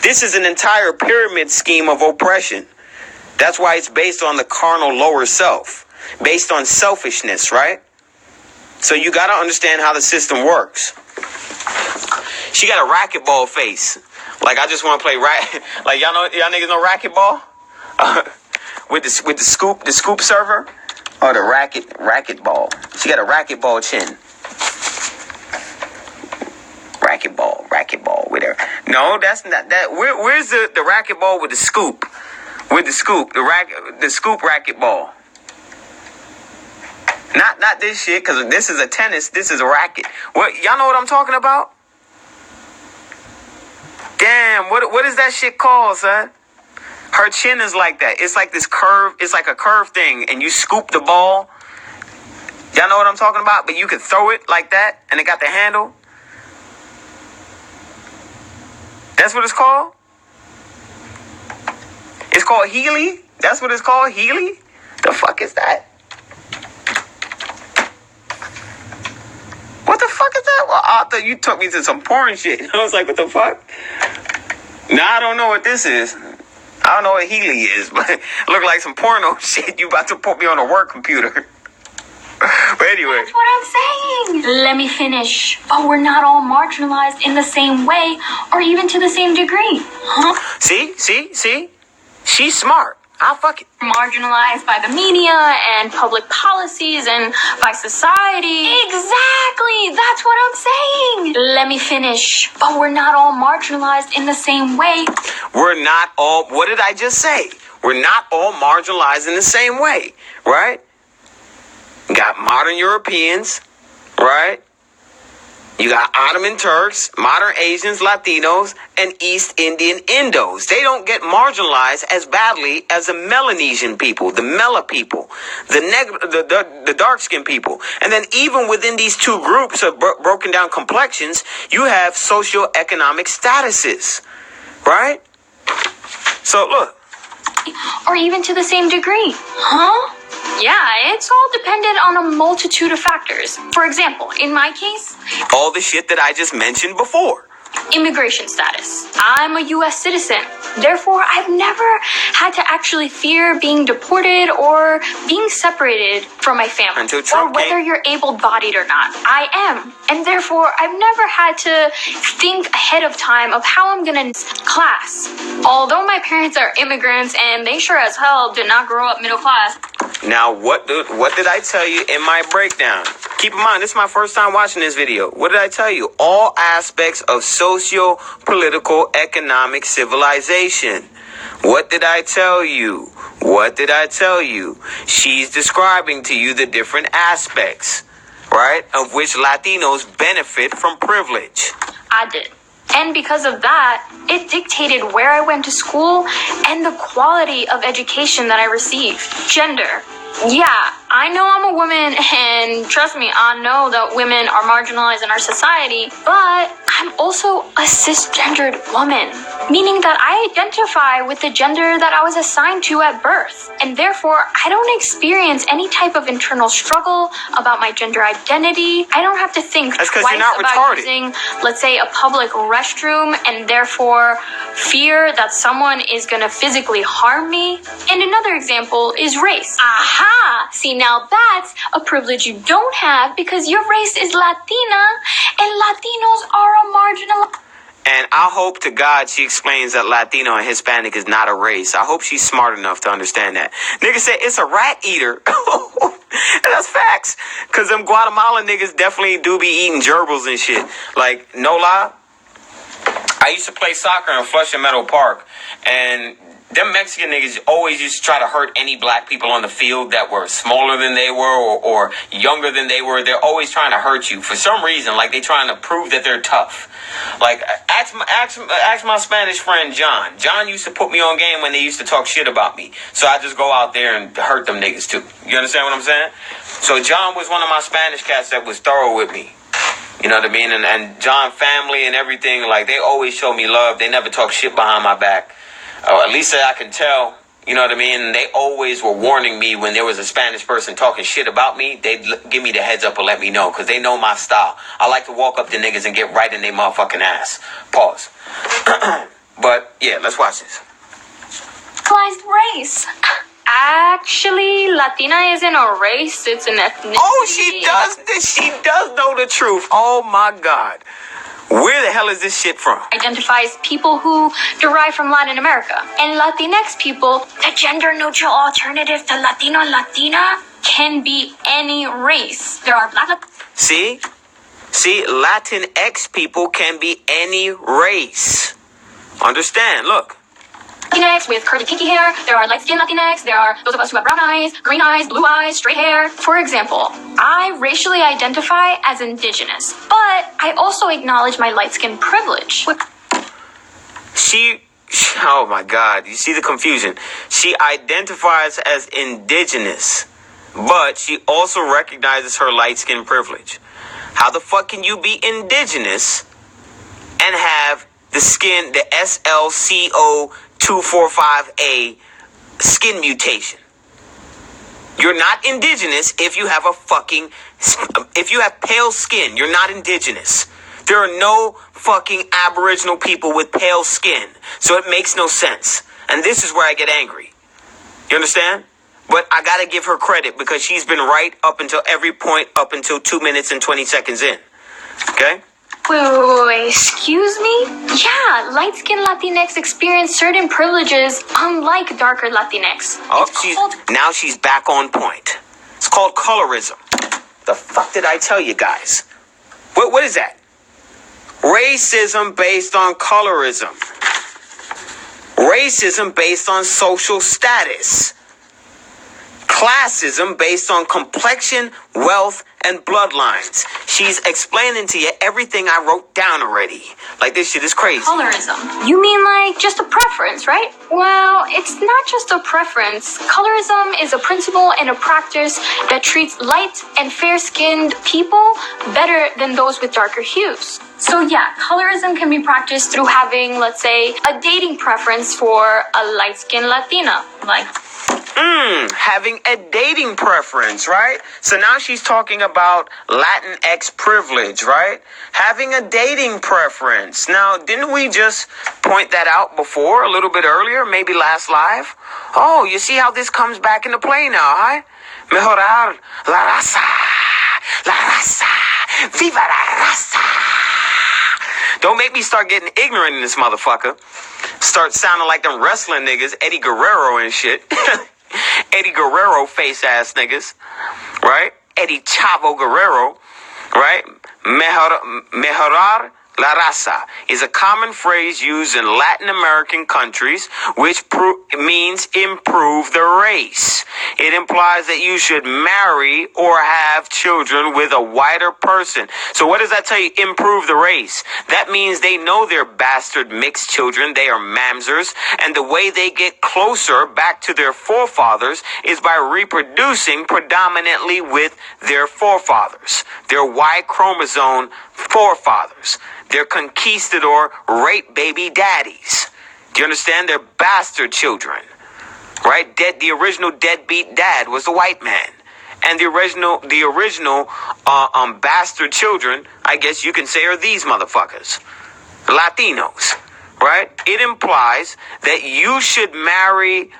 This is an entire pyramid scheme of oppression. That's why it's based on the carnal lower self, based on selfishness, right? So you got to understand how the system works. She got a racquetball face. Like, I just want to play like y'all niggas know racquetball? with the scoop server. Oh, the racquetball. She got a racquetball chin. Racquetball with her. No, that's not that. Where's the racquetball with the scoop? With the scoop, the scoop racquetball. Not this shit, because this is a tennis. This is a racket. What, y'all know what I'm talking about? Damn, what is that shit called, son? Her chin is like that. It's like this curve. It's like a curve thing. And you scoop the ball. Y'all know what I'm talking about? But you can throw it like that. And it got the handle. That's what it's called? It's called Healy? That's what it's called? Healy? The fuck is that? What the fuck is that? Well, I thought you took me to some porn shit. I was like, what the fuck? Now I don't know what this is. I don't know what Healy is, but it look like some porno shit. You about to put me on a work computer. But anyway. That's what I'm saying. Let me finish. But we're not all marginalized in the same way or even to the same degree. Huh? See? She's smart. I'll fuck it. Marginalized by the media and public policies and by society. Exactly. That's what I'm saying. Let me finish. But we're not all marginalized in the same way. We're not all, what did I just say? We're not all marginalized in the same way, right? You got modern Europeans, right? You got Ottoman Turks, modern Asians, Latinos, and East Indian Indos. They don't get marginalized as badly as the Melanesian people, the Mela people, the dark-skinned people. And then even within these two groups of broken down complexions, you have socioeconomic statuses, right? So look. Or even to the same degree. Huh? Yeah, it's all dependent on a multitude of factors. For example, in my case, all the shit that I just mentioned before. Immigration status. I'm a U.S. citizen. Therefore, I've never had to actually fear being deported or being separated from my family. Until Trump or whether came. you're able-bodied or not. I am. And therefore, I've never had to think ahead of time of how I'm going to class. Although my parents are immigrants and they sure as hell did not grow up middle class. Now, what did I tell you in my breakdown? Keep in mind, this is my first time watching this video. What did I tell you? All aspects of socio-political economic civilization. What did I tell you? What did I tell you? She's describing to you the different aspects, right, of which Latinos benefit from privilege. I did. And because of that, it dictated where I went to school and the quality of education that I received. Gender, Yeah, I know I'm a woman, and trust me, I know that women are marginalized in our society, but I'm also a cisgendered woman, meaning that I identify with the gender that I was assigned to at birth, and therefore I don't experience any type of internal struggle about my gender identity. I don't have to think twice about using, let's say, a public restroom, and therefore fear that someone is going to physically harm me. And another example is race. Aha! See, now that's a privilege you don't have because your race is Latina, and Latinos are a marginal. And I hope to God she explains that Latino and Hispanic is not a race. I hope she's smart enough to understand that. Nigga said it's a rat eater. And that's facts. Because them Guatemalan niggas definitely do be eating gerbils and shit. Like, no lie. I used to play soccer in Flushing Meadow Park. And them Mexican niggas always used to try to hurt any black people on the field that were smaller than they were or younger than they were. They're always trying to hurt you for some reason. Like they trying to prove that they're tough. Like ask my Spanish friend John. John used to put me on game when they used to talk shit about me. So I just go out there and hurt them niggas too. You understand what I'm saying? So John was one of my Spanish cats that was thorough with me. You know what I mean? And John family and everything, like they always show me love. They never talk shit behind my back. Or at least I can tell, you know what I mean? And they always were warning me when there was a Spanish person talking shit about me. They'd give me the heads up and let me know because they know my style. I like to walk up to niggas and get right in their motherfucking ass. Pause. But yeah, let's watch this. Race. Actually, Latina isn't a race, it's an ethnicity. Oh, she does know the truth. Oh my God. Where the hell is this shit from? Identifies people who derive from Latin America. And Latinx people, the gender-neutral alternative to Latino and Latina, can be any race. There are black... See, Latinx people can be any race. Understand, look. Latinx with curly kinky hair, there are light-skinned Latinx, there are those of us who have brown eyes, green eyes, blue eyes, straight hair. For example, I racially identify as indigenous, but I also acknowledge my light-skin privilege. Oh my God, you see the confusion. She identifies as indigenous, but she also recognizes her light-skin privilege. How the fuck can you be indigenous and have the skin, the SLCO245A skin mutation? You're not indigenous if you have if you have pale skin. You're not indigenous. There are no fucking Aboriginal people with pale skin. So it makes no sense. And this is where I get angry. You understand? But I gotta give her credit because she's been right up until every point up until 2 minutes and 20 seconds in. Okay? Wait, excuse me? Yeah, light-skinned Latinx experience certain privileges unlike darker Latinx. Oh, now she's back on point. It's called colorism. The fuck did I tell you guys? What is that? Racism based on colorism. Racism based on social status. Classism based on complexion, wealth, and bloodlines. She's explaining to you everything I wrote down already. Like, this shit is crazy. Colorism. You mean like just a preference, right? Well, it's not just a preference. Colorism is a principle and a practice that treats light and fair-skinned people better than those with darker hues. So yeah, colorism can be practiced through having, let's say, a dating preference for a light-skinned Latina. Like... having a dating preference, right? So now she's talking about Latinx privilege, right? Having a dating preference. Now, didn't we just point that out before, a little bit earlier, maybe last live? Oh, you see how this comes back into play now, huh? Mejorar la raza. La raza. Viva la raza. Don't make me start getting ignorant in this motherfucker. Start sounding like them wrestling niggas, Eddie Guerrero and shit. Eddie Guerrero face ass niggas, right? Eddie Chavo Guerrero, right? Mejorar la raza is a common phrase used in Latin American countries, which means improve the race. It implies that you should marry or have children with a whiter person. So what does that tell you? Improve the race. That means they know they're bastard mixed children. They are mamzers. And the way they get closer back to their forefathers is by reproducing predominantly with their forefathers, their Y chromosome forefathers, their conquistador rape baby daddies. Do you understand? They're bastard children, right? The original deadbeat dad was the white man. And the original bastard children, I guess you can say, are these motherfuckers, Latinos, right? It implies that you should marry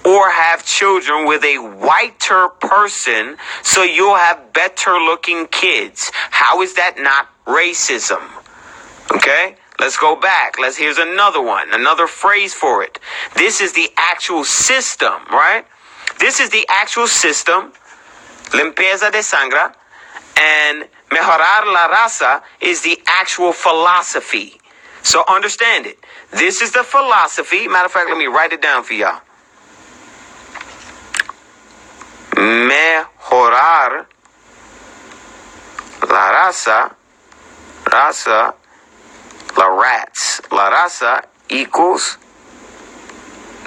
or have children with a whiter person so you'll have better looking kids. How is that not racism? Okay, let's go back. Here's another one, another phrase for it. This is the actual system, right? This is the actual system, limpieza de sangre, and mejorar la raza is the actual philosophy. So understand it. This is the philosophy. Matter of fact, let me write it down for y'all. Mejorar la raza, la rats. La raza equals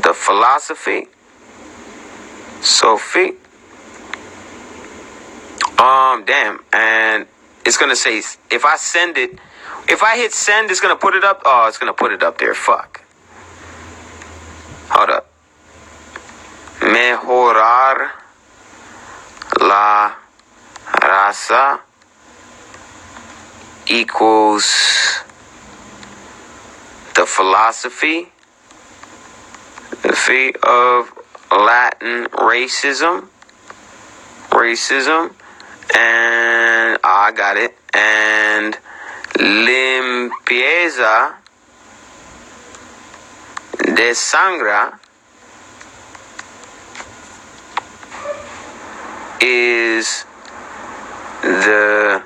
the philosophy, Sophie. Damn. And it's going to say, if I send it, if I hit send, it's going to put it up. Oh, it's going to put it up there. Fuck. Hold up. Mejorar la raza equals the philosophy of Latin racism, and I got it, and limpieza de sangre is the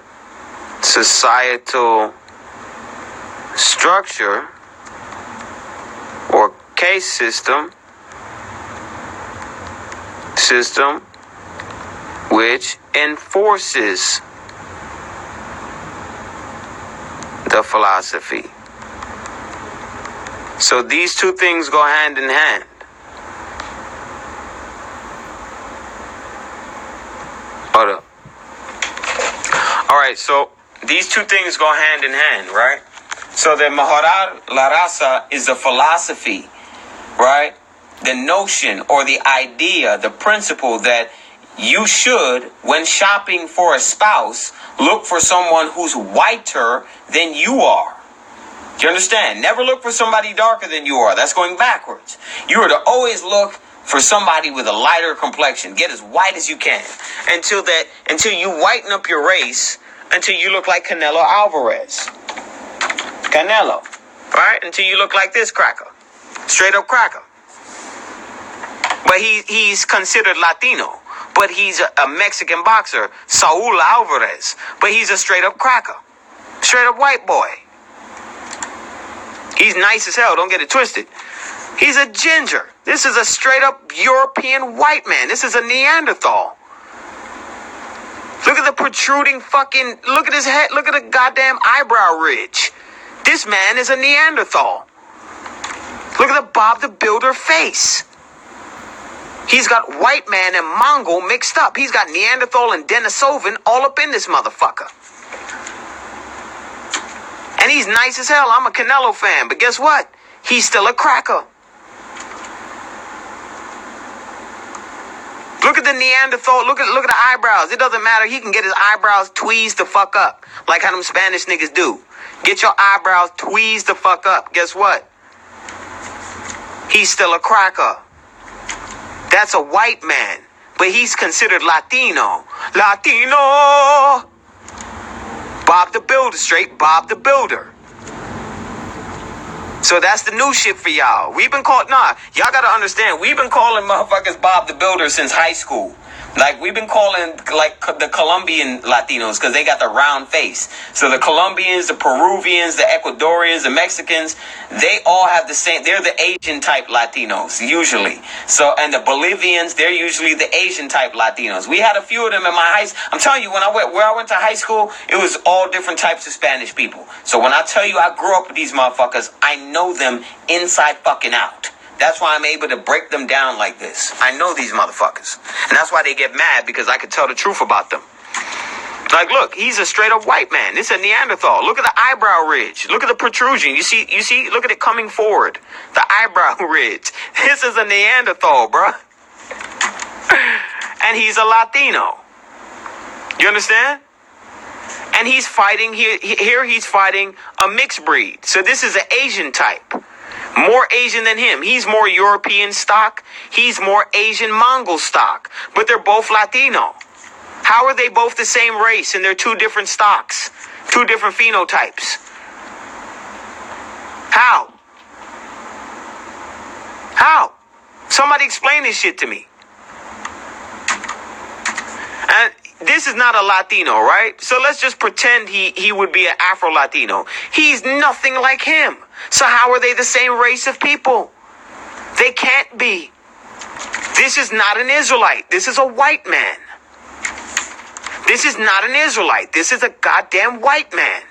societal structure or case system which enforces the philosophy. So these two things go hand in hand. Hold up. All right, so these two things go hand in hand, right? So the mejorar la raza is the philosophy, right? The notion or the idea, the principle that you should, when shopping for a spouse, look for someone who's whiter than you are. Do you understand? Never look for somebody darker than you are. That's going backwards. You are to always look for somebody with a lighter complexion. Get as white as you can until you whiten up your race until you look like Canelo Alvarez. Canelo, right? Until you look like this cracker. Straight up cracker. But he's considered Latino. But he's a Mexican boxer, Saul Alvarez. But he's a straight up cracker. Straight up white boy. He's nice as hell, don't get it twisted. He's a ginger. This is a straight up European white man. This is a Neanderthal. Look at the protruding fucking, look at his head, look at the goddamn eyebrow ridge. This man is a Neanderthal. Look at the Bob the Builder face. He's got white man and Mongol mixed up. He's got Neanderthal and Denisovan all up in this motherfucker. And he's nice as hell. I'm a Canelo fan. But guess what? He's still a cracker. Look at the Neanderthal. Look at the eyebrows. It doesn't matter. He can get his eyebrows tweezed the fuck up. Like how them Spanish niggas do. Get your eyebrows tweezed the fuck up. Guess what? He's still a cracker. That's a white man. But he's considered Latino. Latino! Bob the Builder, straight Bob the Builder. So that's the new shit for y'all. We've been called, y'all gotta understand, we've been calling motherfuckers Bob the Builder since high school. Like, we've been calling, like, the Colombian Latinos because they got the round face. So the Colombians, the Peruvians, the Ecuadorians, the Mexicans, they all have the same, they're the Asian type Latinos, usually. So, and the Bolivians, they're usually the Asian type Latinos. We had a few of them in my high school. I'm telling you, where I went to high school, it was all different types of Spanish people. So when I tell you I grew up with these motherfuckers, I know them inside fucking out. That's why I'm able to break them down like this. I know these motherfuckers. And that's why they get mad, because I can tell the truth about them. Like, look, he's a straight up white man. This is a Neanderthal. Look at the eyebrow ridge. Look at the protrusion. You see, look at it coming forward. The eyebrow ridge. This is a Neanderthal, bruh. And he's a Latino. You understand? And he's fighting, here he's fighting a mixed breed. So this is an Asian type. More Asian than him. He's more European stock. He's more Asian Mongol stock. But they're both Latino. How are they both the same race and they're two different stocks? Two different phenotypes? How? How? Somebody explain this shit to me. And this is not a Latino, right? So let's just pretend he would be an Afro-Latino. He's nothing like him. So how are they the same race of people? They can't be. This is not an Israelite. This is a white man. This is not an Israelite. This is a goddamn white man.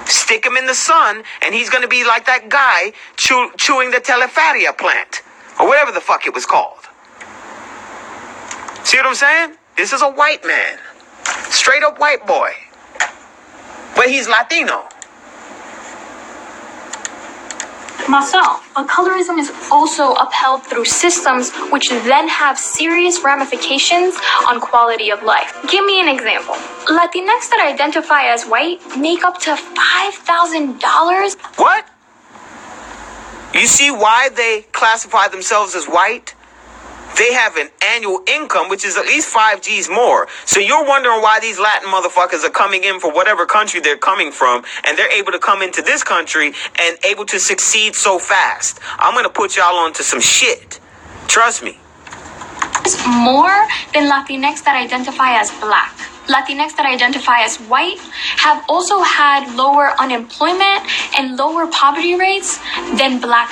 Stick him in the sun, and he's going to be like that guy chewing the Telefaria plant. Or whatever the fuck it was called. See what I'm saying? This is a white man. Straight up white boy. But he's Latino. Myself, but colorism is also upheld through systems which then have serious ramifications on quality of life. Give me an example. Latinx that identify as white make up to $5,000. What? You see why they classify themselves as white? They have an annual income which is at least 5 G's more. So you're wondering why these Latin motherfuckers are coming in for whatever country they're coming from, and they're able to come into this country and able to succeed so fast. I'm going to put y'all onto some shit. Trust me. More than Latinx that identify as black. Latinx that identify as white have also had lower unemployment and lower poverty rates than black.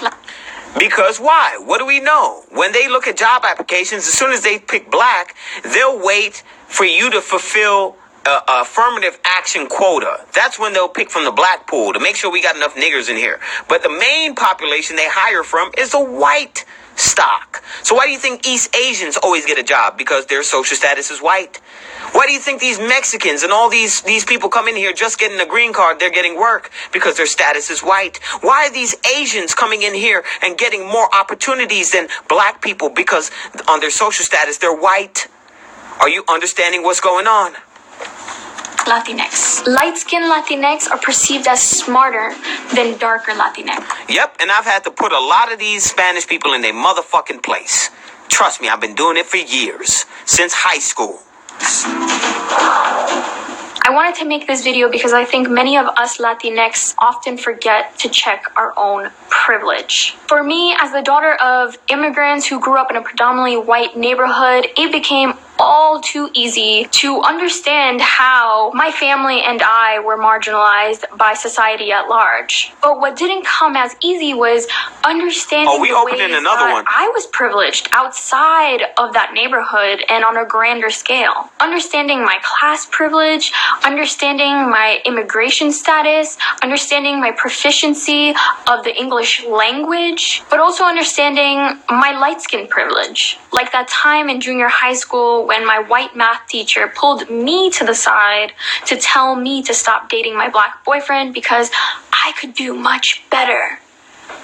Because why? What do we know? When they look at job applications, as soon as they pick black, they'll wait for you to fulfill a affirmative action quota. That's when they'll pick from the black pool to make sure we got enough niggers in here. But the main population they hire from is the white stock. So why do you think East Asians always get a job? Because their social status is white. Why do you think these Mexicans and all these people come in here just getting a green card, they're getting work? Because their status is white. Why are these Asians coming in here and getting more opportunities than black people? Because on their social status, they're white. Are you understanding what's going on? Latinx. Light-skinned Latinx are perceived as smarter than darker Latinx. Yep, and I've had to put a lot of these Spanish people in their motherfucking place. Trust me, I've been doing it for years. Since high school. I wanted to make this video because I think many of us Latinx often forget to check our own privilege. For me, as the daughter of immigrants who grew up in a predominantly white neighborhood, it became all too easy to understand how my family and I were marginalized by society at large. But what didn't come as easy was understanding the ways that I was privileged outside of that neighborhood and on a grander scale. Understanding my class privilege, understanding my immigration status, understanding my proficiency of the English language, but also understanding my light-skin privilege. Like that time in junior high school when my white math teacher pulled me to the side to tell me to stop dating my black boyfriend because I could do much better.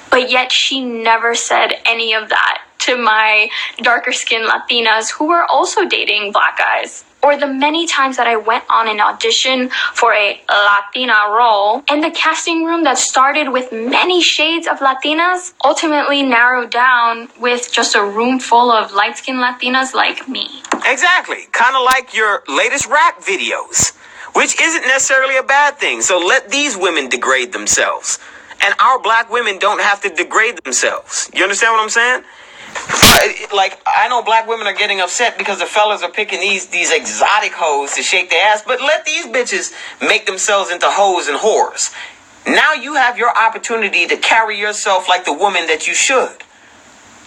But yet she never said any of that to my darker skinned Latinas who were also dating black guys. Or the many times that I went on an audition for a Latina role, and the casting room that started with many shades of Latinas ultimately narrowed down with just a room full of light-skinned Latinas like me. Exactly. Kind of like your latest rap videos, which isn't necessarily a bad thing. So let these women degrade themselves And our black women don't have to degrade themselves. You understand what I'm saying? Like, I know black women are getting upset because the fellas are picking these exotic hoes to shake their ass, but let these bitches make themselves into hoes and whores. Now you have your opportunity to carry yourself like the woman that you should.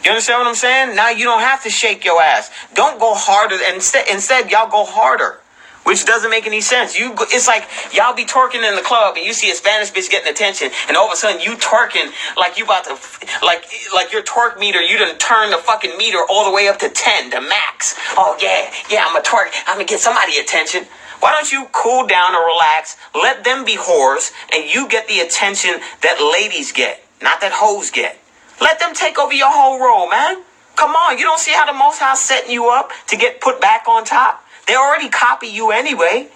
You understand what I'm saying? Now you don't have to shake your ass. Don't go harder. Instead, y'all go harder. Which doesn't make any sense. It's like y'all be twerking in the club and you see a Spanish bitch getting attention, and all of a sudden you twerking like you about to, like your twerk meter, you done turn the fucking meter all the way up to 10, the max. Oh yeah, I'm a twerk. I'm gonna get somebody attention. Why don't you cool down and relax? Let them be whores, and you get the attention that ladies get, not that hoes get. Let them take over your whole role, man. Come on, you don't see how the Most High's setting you up to get put back on top? They already copy you anyway.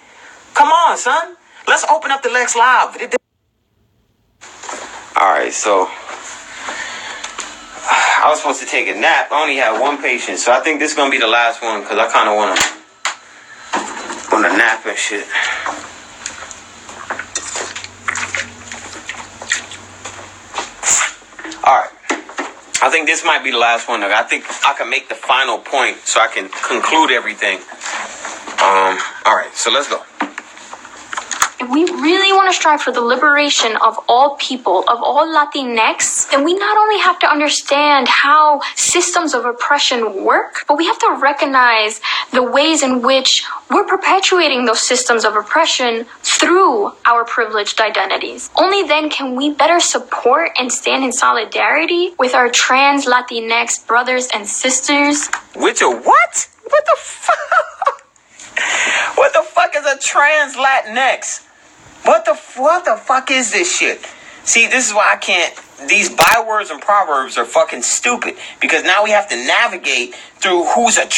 Come on, son. Let's open up the Lex Live. Alright, so I was supposed to take a nap. I only had one patient, so I think this is going to be the last one because I kind of want to nap and shit. Alright. I think this might be the last one. I think I can make the final point so I can conclude everything. All right, so let's go. If we really want to strive for the liberation of all people, of all Latinx, then we not only have to understand how systems of oppression work, but we have to recognize the ways in which we're perpetuating those systems of oppression through our privileged identities. Only then can we better support and stand in solidarity with our trans Latinx brothers and sisters. Which are what? What the fuck? What the fuck is a trans Latinx? What the fuck is this shit? See, this is why I can't. These bywords and proverbs are fucking stupid because now we have to navigate through who's a